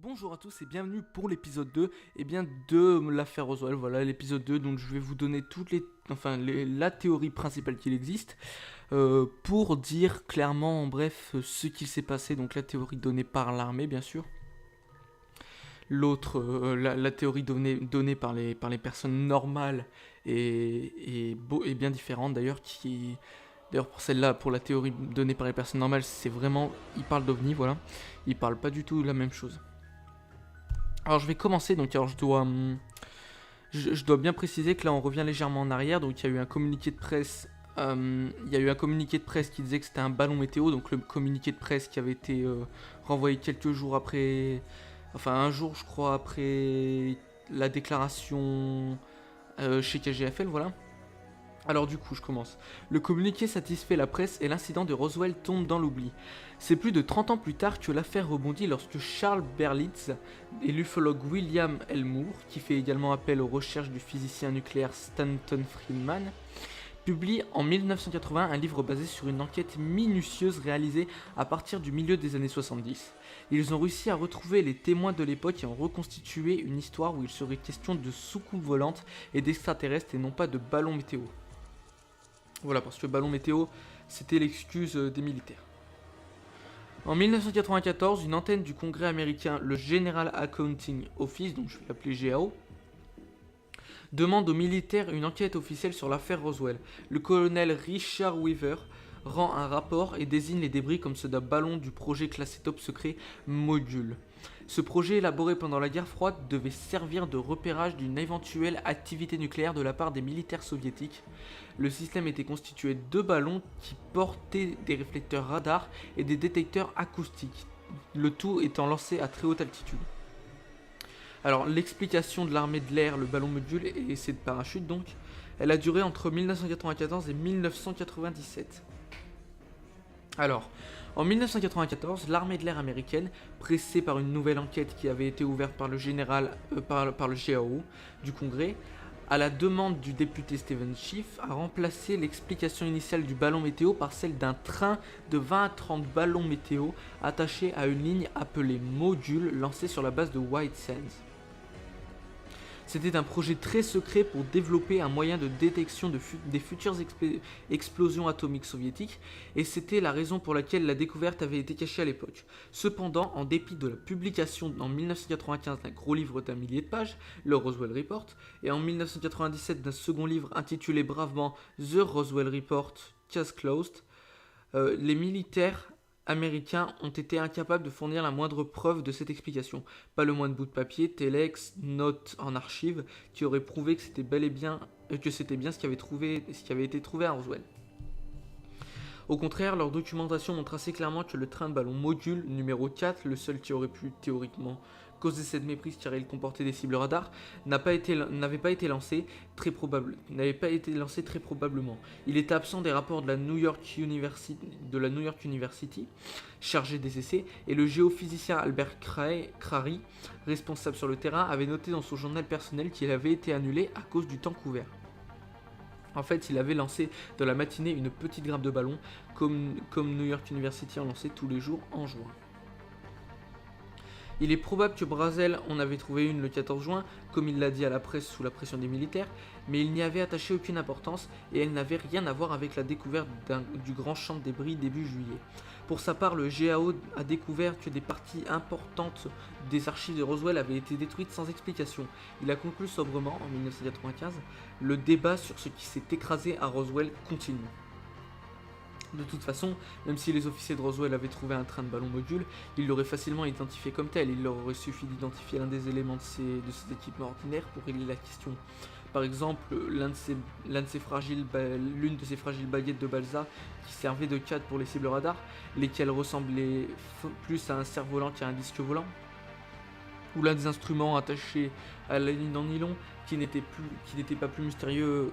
Bonjour à tous et bienvenue pour l'épisode 2 de l'affaire Roswell. Voilà l'épisode 2, donc je vais vous donner la théorie principale qu'il existe pour dire clairement en bref ce qu'il s'est passé. Donc la théorie donnée par l'armée bien sûr. L'autre, la théorie donnée par les personnes normales et bien différente d'ailleurs D'ailleurs pour celle-là, pour la théorie donnée par les personnes normales, c'est vraiment... Ils parlent d'OVNI, voilà. Ils parlent pas du tout de la même chose. Alors je vais commencer, donc alors je dois bien préciser que là on revient légèrement en arrière, donc il y a eu un communiqué de presse. Il y a eu un communiqué de presse qui disait que c'était un ballon météo, donc le communiqué de presse qui avait été renvoyé quelques jours après, enfin un jour je crois après la déclaration chez KGFL, voilà. Alors du coup, je commence. Le communiqué satisfait la presse et l'incident de Roswell tombe dans l'oubli. C'est plus de 30 ans plus tard que l'affaire rebondit lorsque Charles Berlitz et l'ufologue William L. Moore, qui fait également appel aux recherches du physicien nucléaire Stanton Friedman, publient en 1980 un livre basé sur une enquête minutieuse réalisée à partir du milieu des années 70. Ils ont réussi à retrouver les témoins de l'époque et en reconstituer une histoire où il serait question de soucoupes volantes et d'extraterrestres et non pas de ballons météo. Voilà, parce que ballon météo, c'était l'excuse des militaires. En 1994, une antenne du Congrès américain, le General Accounting Office, donc je vais l'appeler GAO, demande aux militaires une enquête officielle sur l'affaire Roswell. Le colonel Richard Weaver rend un rapport et désigne les débris comme ceux d'un ballon du projet classé top secret Module. Ce projet élaboré pendant la guerre froide devait servir de repérage d'une éventuelle activité nucléaire de la part des militaires soviétiques. Le système était constitué de deux ballons qui portaient des réflecteurs radars et des détecteurs acoustiques, le tout étant lancé à très haute altitude. Alors l'explication de l'armée de l'air, le ballon module et ses parachutes donc, elle a duré entre 1994 et 1997. Alors, en 1994, l'armée de l'air américaine, pressée par une nouvelle enquête qui avait été ouverte par le par le GAO du Congrès, à la demande du député Stephen Schiff, a remplacé l'explication initiale du ballon météo par celle d'un train de 20 à 30 ballons météo attachés à une ligne appelée Module lancée sur la base de White Sands. C'était un projet très secret pour développer un moyen de détection des futures explosions atomiques soviétiques, et c'était la raison pour laquelle la découverte avait été cachée à l'époque. Cependant, en dépit de la publication en 1995 d'un gros livre d'un millier de pages, le Roswell Report, et en 1997 d'un second livre intitulé bravement The Roswell Report, Case Closed, les militaires américains ont été incapables de fournir la moindre preuve de cette explication. Pas le moindre bout de papier, telex, note en archive, qui aurait prouvé que c'était bien ce qui avait été trouvé à Roswell. Au contraire, leur documentation montre assez clairement que le train de ballon module numéro 4, le seul qui aurait pu théoriquement causer cette méprise car il comportait des cibles radars, n'avait pas été lancé très probablement. Il était absent des rapports de la New York University, chargé des essais, et le géophysicien Albert Crary, responsable sur le terrain, avait noté dans son journal personnel qu'il avait été annulé à cause du temps couvert. En fait, il avait lancé dans la matinée une petite grappe de ballons, comme New York University en lançait tous les jours en juin. Il est probable que Brazel en avait trouvé une le 14 juin, comme il l'a dit à la presse sous la pression des militaires, mais il n'y avait attaché aucune importance et elle n'avait rien à voir avec la découverte du grand champ de débris début juillet. Pour sa part, le GAO a découvert que des parties importantes des archives de Roswell avaient été détruites sans explication. Il a conclu sobrement, en 1995, le débat sur ce qui s'est écrasé à Roswell continue. De toute façon, même si les officiers de Roswell avaient trouvé un train de ballon module, ils l'auraient facilement identifié comme tel. Il leur aurait suffi d'identifier l'un des éléments de ces équipements ordinaires pour régler la question. Par exemple, l'une de ces fragiles baguettes de balsa qui servait de cadre pour les cibles radars, lesquelles ressemblaient plus à un cerf-volant qu'à un disque volant. Ou l'un des instruments attachés à la ligne en nylon qui n'était pas plus mystérieux,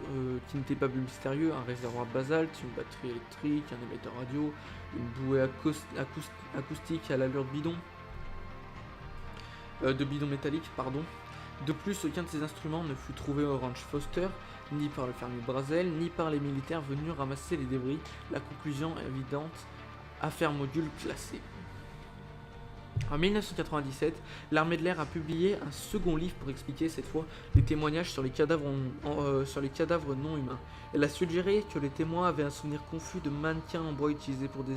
un réservoir de basalte, une batterie électrique, un émetteur radio, une bouée acoustique à l'allure de bidon métallique, pardon. De plus, aucun de ces instruments ne fut trouvé au ranch Foster, ni par le fermier Brazel, ni par les militaires venus ramasser les débris. La conclusion évidente, affaire module classée. En 1997, l'armée de l'air a publié un second livre pour expliquer cette fois les témoignages sur les cadavres, sur les cadavres non humains. Elle a suggéré que les témoins avaient un souvenir confus de mannequins en bois utilisés pour des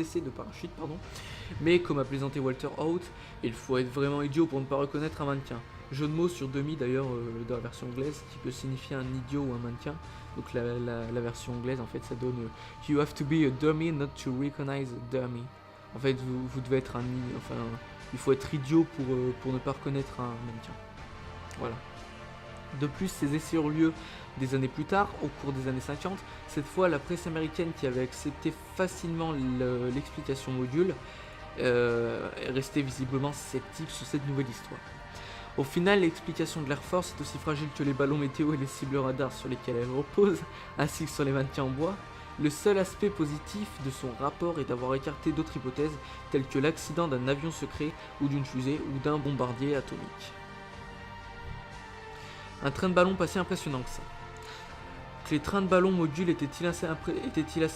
essais de parachute, mais comme a plaisanté Walter Haut, il faut être vraiment idiot pour ne pas reconnaître un mannequin. Jeu de mots sur dummy d'ailleurs dans la version anglaise qui peut signifier un idiot ou un mannequin. Donc la version anglaise en fait ça donne You have to be a dummy not to recognize a dummy. En fait, vous devez être il faut être idiot pour ne pas reconnaître un mannequin. Voilà. De plus, ces essais eurent lieu des années plus tard, au cours des années 50. Cette fois, la presse américaine qui avait accepté facilement l'explication module est restée visiblement sceptique sur cette nouvelle histoire. Au final, l'explication de l'Air Force est aussi fragile que les ballons météo et les cibles radars sur lesquels elle repose, ainsi que sur les mannequins en bois. Le seul aspect positif de son rapport est d'avoir écarté d'autres hypothèses, telles que l'accident d'un avion secret ou d'une fusée ou d'un bombardier atomique. Un train de ballon pas si impressionnant que ça. Les trains de ballon modules étaient-ils assez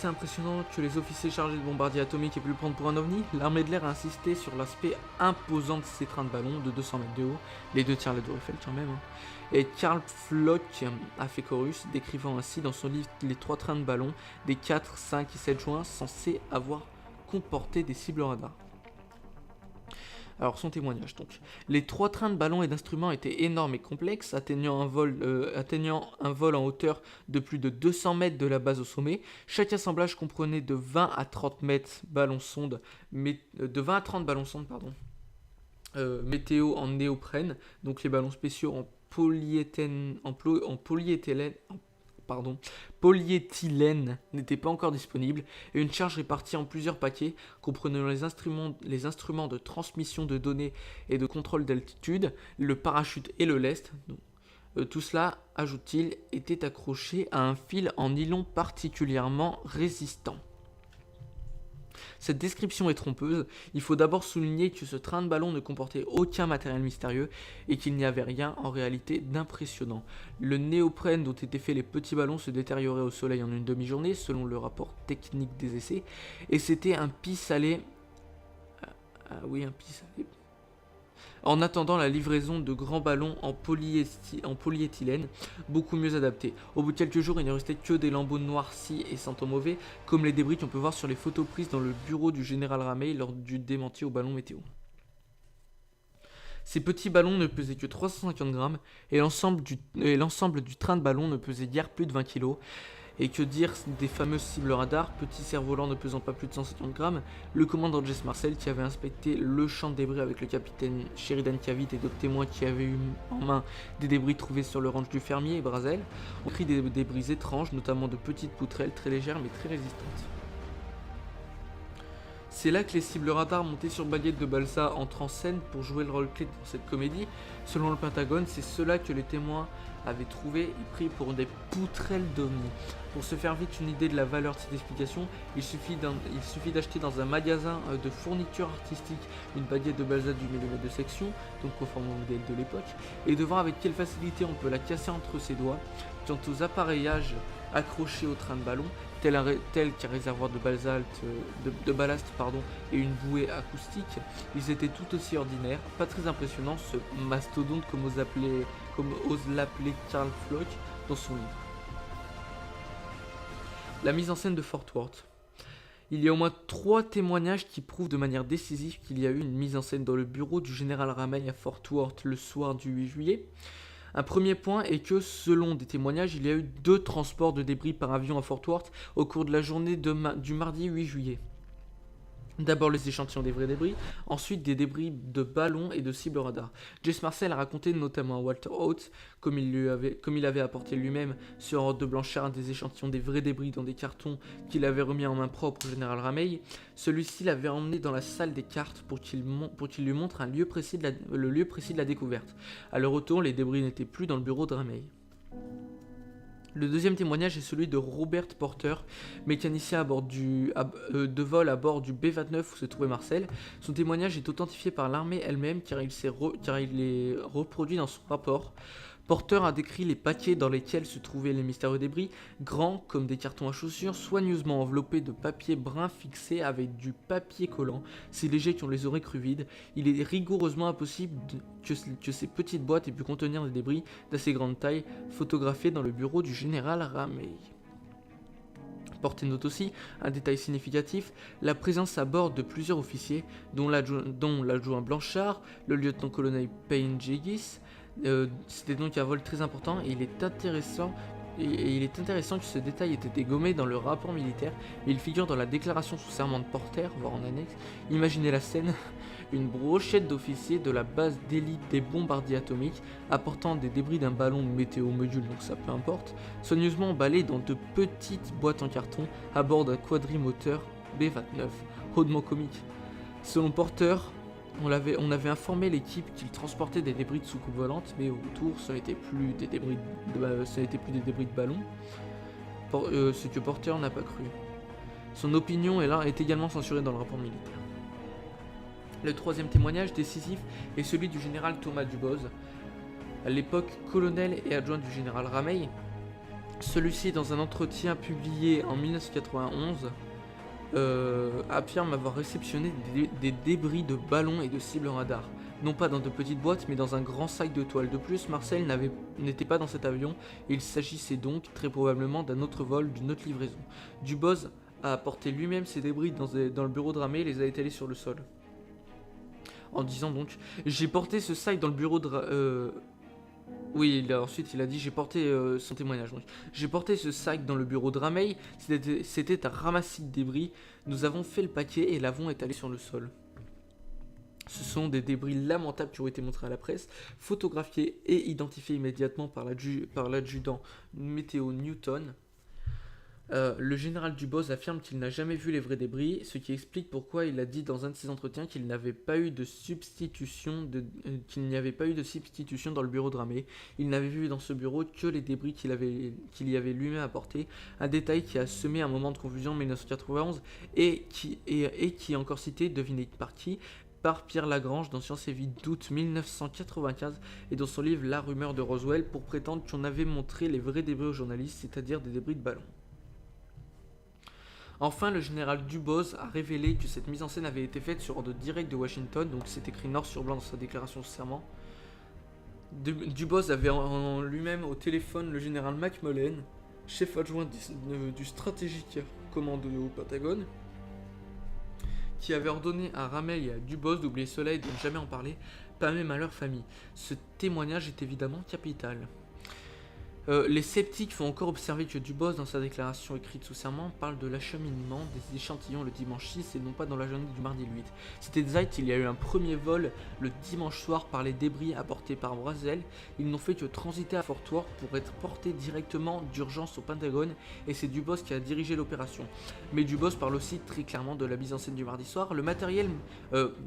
impressionnants que les officiers chargés de bombardiers atomiques aient pu le prendre pour un ovni? L'armée de l'air a insisté sur l'aspect imposant de ces trains de ballon de 200 mètres de haut, les 2 tiers la Tour Eiffel quand même, Et Karl Floch a fait chorus, décrivant ainsi dans son livre les 3 trains de ballon des 4, 5 et 7 juin censés avoir comporté des cibles radars. Alors son témoignage donc. Les 3 trains de ballon et d'instruments étaient énormes et complexes, atteignant un vol en hauteur de plus de 200 mètres de la base au sommet. Chaque assemblage comprenait de 20 à 30 ballons sondes, météo en néoprène, donc les ballons spéciaux en polyéthylène n'était pas encore disponible, et une charge répartie en plusieurs paquets comprenant les instruments de transmission de données et de contrôle d'altitude, le parachute et le lest. Tout cela, ajoute-t-il, était accroché à un fil en nylon particulièrement résistant. Cette description est trompeuse. Il faut d'abord souligner que ce train de ballon ne comportait aucun matériel mystérieux et qu'il n'y avait rien en réalité d'impressionnant. Le néoprène dont étaient faits les petits ballons se détériorait au soleil en une demi-journée selon le rapport technique des essais, et c'était un pis-aller. Un pis-aller. En attendant la livraison de grands ballons en polyéthylène, beaucoup mieux adaptés. Au bout de quelques jours, il ne restait que des lambeaux noircis et sentant mauvais, comme les débris qu'on peut voir sur les photos prises dans le bureau du général Ramey lors du démenti au ballon météo. Ces petits ballons ne pesaient que 350 grammes et l'ensemble du train de ballon ne pesait guère plus de 20 kg. Et que dire des fameuses cibles radars, petits cerfs-volants ne pesant pas plus de 150 grammes. Le commandant Jess Marcel, qui avait inspecté le champ de débris avec le capitaine Sheridan Cavitt et d'autres témoins qui avaient eu en main des débris trouvés sur le ranch du fermier et Brazel, ont écrit des débris étranges, notamment de petites poutrelles très légères mais très résistantes. C'est là que les cibles radars montées sur baguette de balsa entrent en scène pour jouer le rôle clé dans cette comédie. Selon le Pentagone, c'est cela que les témoins avaient trouvé et pris pour des poutrelles d'ovnis. Pour se faire vite une idée de la valeur de cette explication, il suffit d'acheter dans un magasin de fournitures artistiques une baguette de balsa du millimètre de section, donc conforme au modèle de l'époque, et de voir avec quelle facilité on peut la casser entre ses doigts. Quant aux appareillages accrochés au train de ballon, tel qu'un réservoir de ballast et une bouée acoustique, ils étaient tout aussi ordinaires, pas très impressionnants, ce mastodonte comme ose l'appeler Karl Floch dans son livre. La mise en scène de Fort Worth. Il y a au moins 3 témoignages qui prouvent de manière décisive qu'il y a eu une mise en scène dans le bureau du général Ramey à Fort Worth le soir du 8 juillet. Un premier point est que, selon des témoignages, il y a eu 2 transports de débris par avion à Fort Worth au cours de la journée du mardi 8 juillet. D'abord les échantillons des vrais débris, ensuite des débris de ballons et de cibles radar. Jess Marcel a raconté notamment à Walter Haut, comme il avait apporté lui-même sur ordre de Blanchard des échantillons des vrais débris dans des cartons qu'il avait remis en main propre au général Ramey. Celui-ci l'avait emmené dans la salle des cartes pour qu'il lui montre le lieu précis de la découverte. À leur retour, les débris n'étaient plus dans le bureau de Ramey. Le deuxième témoignage est celui de Robert Porter, mécanicien de vol à bord du B-29 où se trouvait Marcel. Son témoignage est authentifié par l'armée elle-même car il est reproduit dans son rapport. Porter a décrit les paquets dans lesquels se trouvaient les mystérieux débris, grands comme des cartons à chaussures, soigneusement enveloppés de papier brun fixé avec du papier collant, si léger qu'on les aurait cru vides. Il est rigoureusement impossible que ces petites boîtes aient pu contenir des débris d'assez grande taille, photographiés dans le bureau du général Ramey. Porter note aussi, un détail significatif, la présence à bord de plusieurs officiers, dont l'adjoint Blanchard, le lieutenant-colonel Payne Jegis. C'était donc un vol très important et il est intéressant que ce détail ait été gommé dans le rapport militaire, mais il figure dans la déclaration sous serment de Porter, voire en annexe. Imaginez la scène, une brochette d'officiers de la base d'élite des bombardiers atomiques, apportant des débris d'un ballon de météo module, donc ça peu importe, soigneusement emballés dans de petites boîtes en carton à bord d'un quadrimoteur B-29, hautement comique. Selon Porter, on avait informé l'équipe qu'il transportait des débris de soucoupe volante, mais au retour, ce n'était plus des débris de ballon, ce que Porter n'a pas cru. Son opinion est également censurée dans le rapport militaire. Le troisième témoignage décisif est celui du général Thomas Dubose, à l'époque colonel et adjoint du général Ramey. Celui-ci, dans un entretien publié en 1991, affirme avoir réceptionné des débris de ballons et de cibles radar. Non pas dans de petites boîtes, mais dans un grand sac de toile. De plus, Marcel n'était pas dans cet avion, et il s'agissait donc très probablement d'un autre vol, d'une autre livraison. Dubose a apporté lui-même ces débris dans le bureau de Ramey et les a étalés sur le sol. En disant donc, j'ai porté ce sac dans le bureau de ensuite il a dit, j'ai porté son témoignage. Donc, j'ai porté ce sac dans le bureau de Ramey, c'était un ramassis de débris. Nous avons fait le paquet et l'avons étalé sur le sol. Ce sont des débris lamentables qui ont été montrés à la presse, photographiés et identifiés immédiatement par l'adjudant Météo Newton. Le général Dubose affirme qu'il n'a jamais vu les vrais débris, ce qui explique pourquoi il a dit dans un de ses entretiens qu'il n'y avait pas eu de substitution dans le bureau de Ramey. Il n'avait vu dans ce bureau que les débris qu'il y avait lui-même apportés, un détail qui a semé un moment de confusion en 1991 et qui est encore cité, devinez par qui, par Pierre Lagrange dans Science et Vie d'août 1995 et dans son livre La rumeur de Roswell, pour prétendre qu'on avait montré les vrais débris aux journalistes, c'est-à-dire des débris de ballons. Enfin, le général Dubose a révélé que cette mise en scène avait été faite sur ordre direct de Washington, donc c'est écrit noir sur blanc dans sa déclaration sous serment. Dubose avait en lui-même au téléphone le général McMullen, chef adjoint du Strategic Command au Pentagone, qui avait ordonné à Ramey et à Dubose d'oublier cela et de ne jamais en parler, pas même à leur famille. Ce témoignage est évidemment capital. Les sceptiques font encore observer que Dubose, dans sa déclaration écrite sous serment, parle de l'acheminement des échantillons le dimanche 6 et non pas dans la journée du mardi 8. C'est exact, il y a eu un premier vol le dimanche soir par les débris apportés par Brazel. Ils n'ont fait que transiter à Fort Worth pour être portés directement d'urgence au Pentagone, et c'est Dubose qui a dirigé l'opération. Mais Dubose parle aussi très clairement de la mise en scène du mardi soir.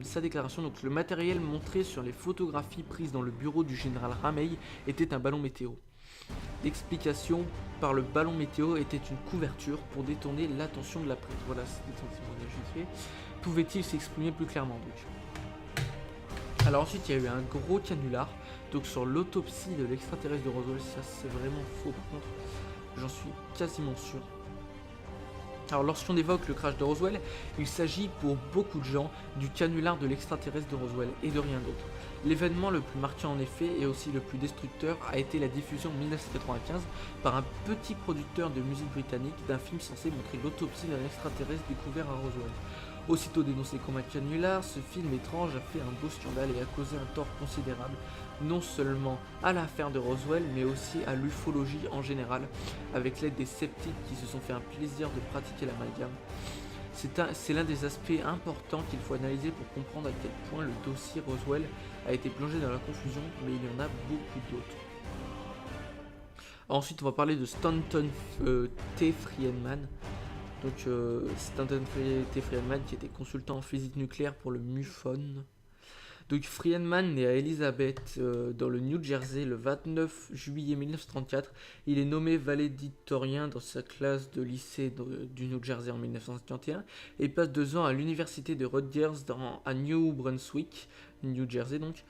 Sa déclaration, donc le matériel montré sur les photographies prises dans le bureau du général Ramey était un ballon météo. L'explication par le ballon météo était une couverture pour détourner l'attention de la presse. Voilà, c'était son témoignage vite fait. Pouvait-il s'exprimer plus clairement donc? Alors ensuite, il y a eu un gros canular donc sur l'autopsie de l'extraterrestre de Roswell. Ça, c'est vraiment faux par contre. J'en suis quasiment sûr. Alors lorsqu'on évoque le crash de Roswell, il s'agit pour beaucoup de gens du canular de l'extraterrestre de Roswell et de rien d'autre. L'événement le plus marquant en effet et aussi le plus destructeur a été la diffusion en 1995 par un petit producteur de musique britannique d'un film censé montrer l'autopsie d'un extraterrestre découvert à Roswell. Aussitôt dénoncé comme un canular, ce film étrange a fait un beau scandale et a causé un tort considérable, non seulement à l'affaire de Roswell, mais aussi à l'ufologie en général, avec l'aide des sceptiques qui se sont fait un plaisir de pratiquer l'amalgame. C'est l'un des aspects importants qu'il faut analyser pour comprendre à quel point le dossier Roswell a été plongé dans la confusion, mais il y en a beaucoup d'autres. Ensuite, on va parler de Stanton T. Friedman. Donc, Stanton T. Friedman qui était consultant en physique nucléaire pour le MUFON. Donc Friedman, né à Elizabeth dans le New Jersey le 29 juillet 1934, il est nommé valédictorien dans sa classe de lycée du New Jersey en 1951 et passe 2 ans à l'université de Rutgers à New Brunswick, New Jersey donc.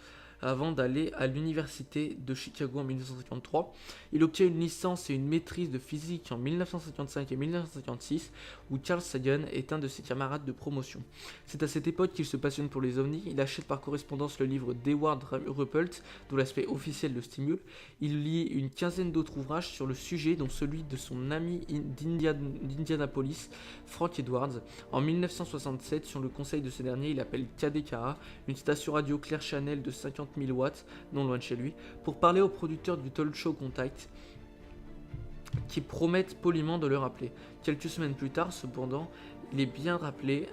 avant d'aller à l'université de Chicago en 1953. Il obtient une licence et une maîtrise de physique en 1955 et 1956, où Carl Sagan est un de ses camarades de promotion. C'est à cette époque qu'il se passionne pour les ovnis. Il achète par correspondance le livre d'Eward Ruppelt, dont l'aspect officiel le stimule. Il lit une quinzaine d'autres ouvrages sur le sujet, dont celui de son ami d'Indianapolis, Frank Edwards. En 1967, sur le conseil de ce dernier, il appelle KDKA, une station radio Claire Channel de 50 000 watts, non loin de chez lui, pour parler aux producteurs du talk show Contact, qui promettent poliment de le rappeler. Quelques semaines plus tard, cependant, il est bien rappelé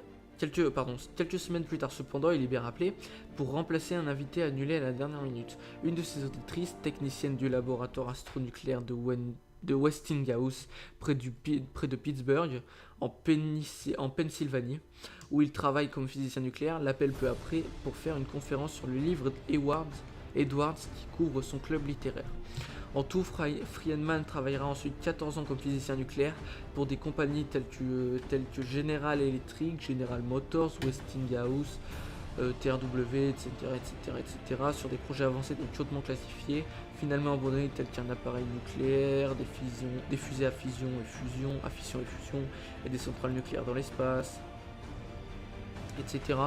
pour remplacer un invité annulé à la dernière minute. Une de ses auditrices, technicienne du laboratoire astronucléaire de Westinghouse, près de Pittsburgh, en Pennsylvanie, où il travaille comme physicien nucléaire, l'appelle peu après pour faire une conférence sur le livre Edwards qui couvre son club littéraire. En tout, Friedman travaillera ensuite 14 ans comme physicien nucléaire pour des compagnies telles que General Electric, General Motors, Westinghouse, TRW, etc., sur des projets avancés donc hautement classifiés, finalement abandonnés tels qu'un appareil nucléaire, des fusées à fission et fusion, et des centrales nucléaires dans l'espace, etc.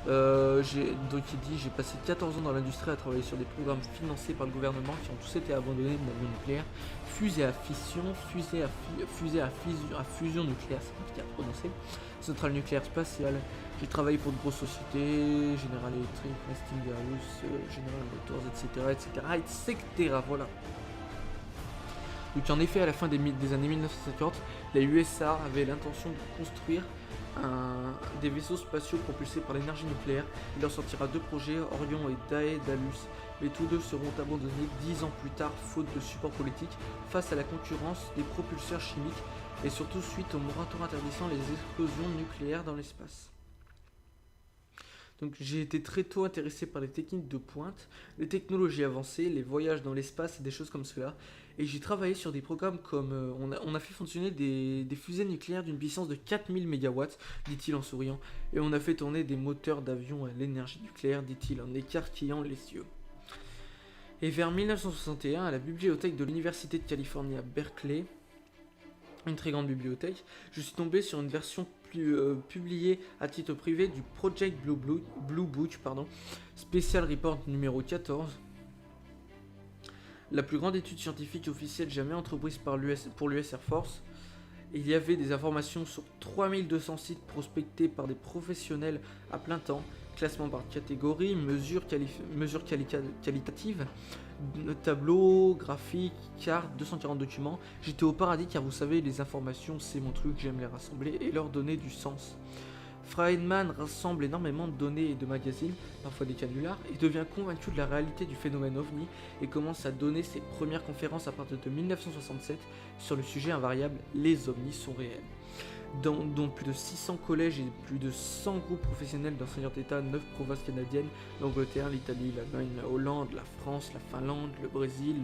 Donc il dit, j'ai passé 14 ans dans l'industrie à travailler sur des programmes financés par le gouvernement qui ont tous été abandonnés de mon nucléaire, fusée à fission, fusée à fusion nucléaire, c'est compliqué à prononcer, centrale nucléaire spatiale. J'ai travaillé pour de grosses sociétés, General Electric, Westinghouse, General Motors, etc. Voilà. Donc en effet, à la fin des années 1950, les USA avaient l'intention de construire des vaisseaux spatiaux propulsés par l'énergie nucléaire. Il en sortira 2 projets, Orion et Daedalus, mais tous 2 seront abandonnés 10 ans plus tard faute de support politique face à la concurrence des propulseurs chimiques et surtout suite au moratoire interdisant les explosions nucléaires dans l'espace. Donc j'ai été très tôt intéressé par les techniques de pointe, les technologies avancées, les voyages dans l'espace et des choses comme cela. Et j'ai travaillé sur des programmes comme... on a fait fonctionner des fusées nucléaires d'une puissance de 4000 MW, dit-il en souriant. Et on a fait tourner des moteurs d'avion à l'énergie nucléaire, dit-il en écarquillant les yeux. Et vers 1961, à la bibliothèque de l'Université de Californie à Berkeley, une très grande bibliothèque, je suis tombé sur une version publiée à titre privé du Project Blue Book, Special Report numéro 14, la plus grande étude scientifique officielle jamais entreprise pour l'US Air Force. Et il y avait des informations sur 3200 sites prospectés par des professionnels à plein temps, classement par catégorie, mesures qualitatives, tableaux, graphiques, cartes, 240 documents. J'étais au paradis car vous savez, les informations c'est mon truc, j'aime les rassembler et leur donner du sens. Friedman rassemble énormément de données et de magazines, parfois des canulars, et devient convaincu de la réalité du phénomène OVNI et commence à donner ses premières conférences à partir de 1967 sur le sujet invariable « Les ovnis sont réels ». Dont plus de 600 collèges et plus de 100 groupes professionnels d'enseignants d'État, 9 provinces canadiennes, l'Angleterre, l'Italie, l'Allemagne, la Hollande, la France, la Finlande, le Brésil,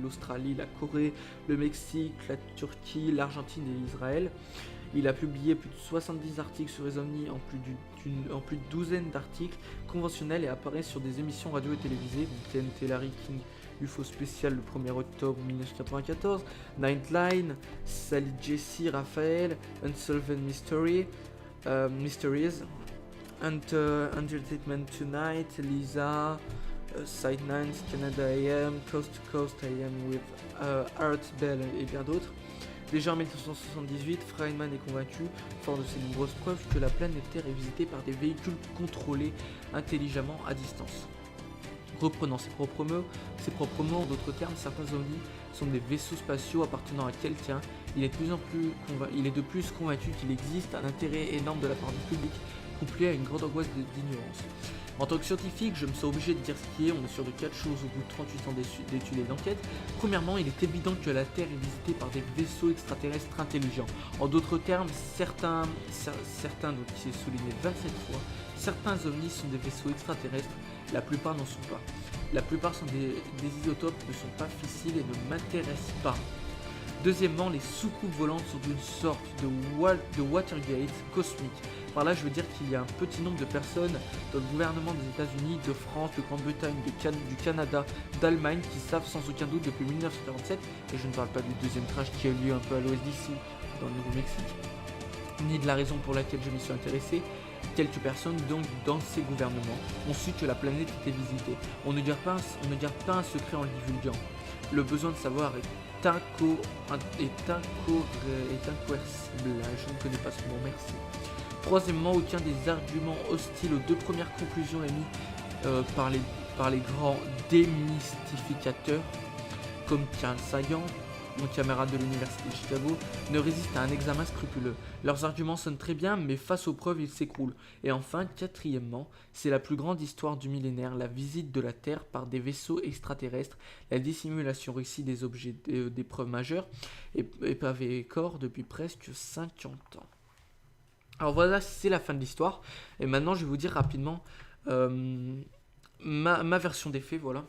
l'Australie, la Corée, le Mexique, la Turquie, l'Argentine et l'Israël. Il a publié plus de 70 articles sur les ovnis en plus de douzaine d'articles conventionnels et apparaît sur des émissions radio et télévisées, TNT Larry King, UFO spécial le 1er octobre 1994, Nightline, Sally Jesse Raphael, Unsolved Mysteries, Entertainment Tonight, Lisa, Side 9, Canada AM, Coast to Coast AM with Art Bell et bien d'autres. Déjà en 1978, Friedman est convaincu, fort de ses nombreuses preuves, que la planète Terre est visitée par des véhicules contrôlés intelligemment à distance. Reprenant ses propres mots, en d'autres termes, certains ovnis sont des vaisseaux spatiaux appartenant à quelqu'un. Il est de plus convaincu qu'il existe un intérêt énorme de la part du public, couplé à une grande angoisse d'ignorance. En tant que scientifique, je me sens obligé de dire ce qui est. On est sûr de 4 choses au bout de 38 ans d'études et d'enquêtes. Premièrement, il est évident que la Terre est visitée par des vaisseaux extraterrestres intelligents. En d'autres termes, certains, donc qui est souligné 27 fois, certains ovnis sont des vaisseaux extraterrestres, la plupart n'en sont pas. La plupart sont des isotopes, ne sont pas fissiles et ne m'intéressent pas. Deuxièmement, les soucoupes volantes sont une sorte de Watergate cosmique. Par là, je veux dire qu'il y a un petit nombre de personnes dans le gouvernement des États-Unis, de France, de Grande-Bretagne, du Canada, d'Allemagne qui savent sans aucun doute depuis 1947, et je ne parle pas du deuxième crash qui a eu lieu un peu à l'ouest d'ici, dans le Nouveau-Mexique, ni de la raison pour laquelle je m'y suis intéressé. Quelques personnes donc dans ces gouvernements ont su que la planète était visitée. On ne garde pas un secret en le divulguant. Le besoin de savoir est incoercible. Je ne connais pas ce mot, merci. Troisièmement, aucun des arguments hostiles aux deux premières conclusions émis par les grands démystificateurs comme Carl Sagan, mon camarade de l'université de Chicago, ne résiste à un examen scrupuleux. Leurs arguments sonnent très bien, mais face aux preuves, ils s'écroulent. Et enfin, quatrièmement, c'est la plus grande histoire du millénaire, la visite de la Terre par des vaisseaux extraterrestres, la dissimulation réussie des objets d'épreuves majeures, et pavé corps depuis presque 50 ans. Alors voilà, c'est la fin de l'histoire. Et maintenant, je vais vous dire rapidement ma version des faits, voilà.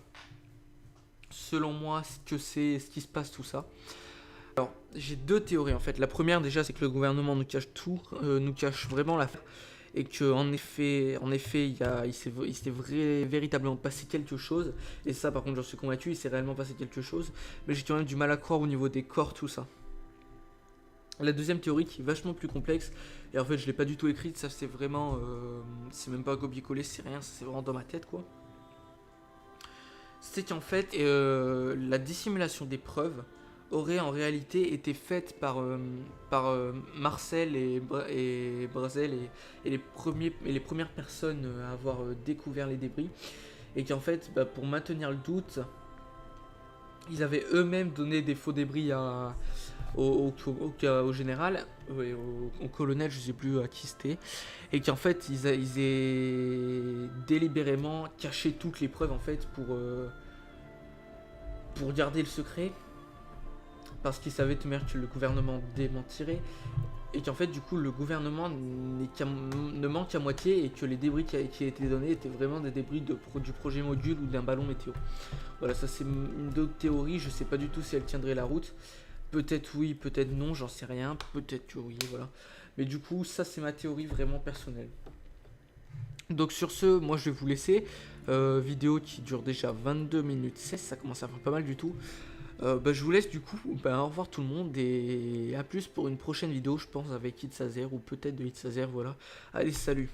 Selon moi, ce qui se passe, tout ça. Alors, j'ai deux théories en fait. La première, déjà, c'est que le gouvernement nous cache tout, nous cache vraiment l'affaire. Et qu'en effet, il s'est véritablement passé quelque chose. Et ça, par contre, j'en suis convaincu, il s'est réellement passé quelque chose. Mais j'ai quand même du mal à croire au niveau des corps, tout ça. La deuxième théorie qui est vachement plus complexe, et en fait je l'ai pas du tout écrite, ça c'est vraiment, c'est même pas un copier-coller, c'est rien, c'est vraiment dans ma tête quoi. C'est qu'en fait la dissimulation des preuves aurait en réalité été faite par Marcel et Brazel et les premières personnes à avoir découvert les débris, et qu'en fait pour maintenir le doute, ils avaient eux-mêmes donné des faux débris au général, au colonel, je sais plus à qui c'était, et qu'en fait ils aient délibérément caché toutes les preuves en fait pour garder le secret, parce qu'ils savaient tout que le gouvernement démentirait, et qu'en fait du coup le gouvernement ne manque qu'à moitié, et que les débris qui étaient donnés étaient vraiment des débris du projet module ou d'un ballon météo. Voilà, ça c'est une autre théorie, je sais pas du tout si elle tiendrait la route. Peut-être oui, peut-être non, j'en sais rien, peut-être que oui, voilà. Mais du coup, ça c'est ma théorie vraiment personnelle. Donc sur ce, moi je vais vous laisser. Vidéo qui dure déjà 22 minutes 16, ça commence à faire pas mal du tout. Je vous laisse du coup, au revoir tout le monde, et à plus pour une prochaine vidéo, je pense, avec Hitsazer, ou peut-être de Hitsazer, voilà. Allez, salut.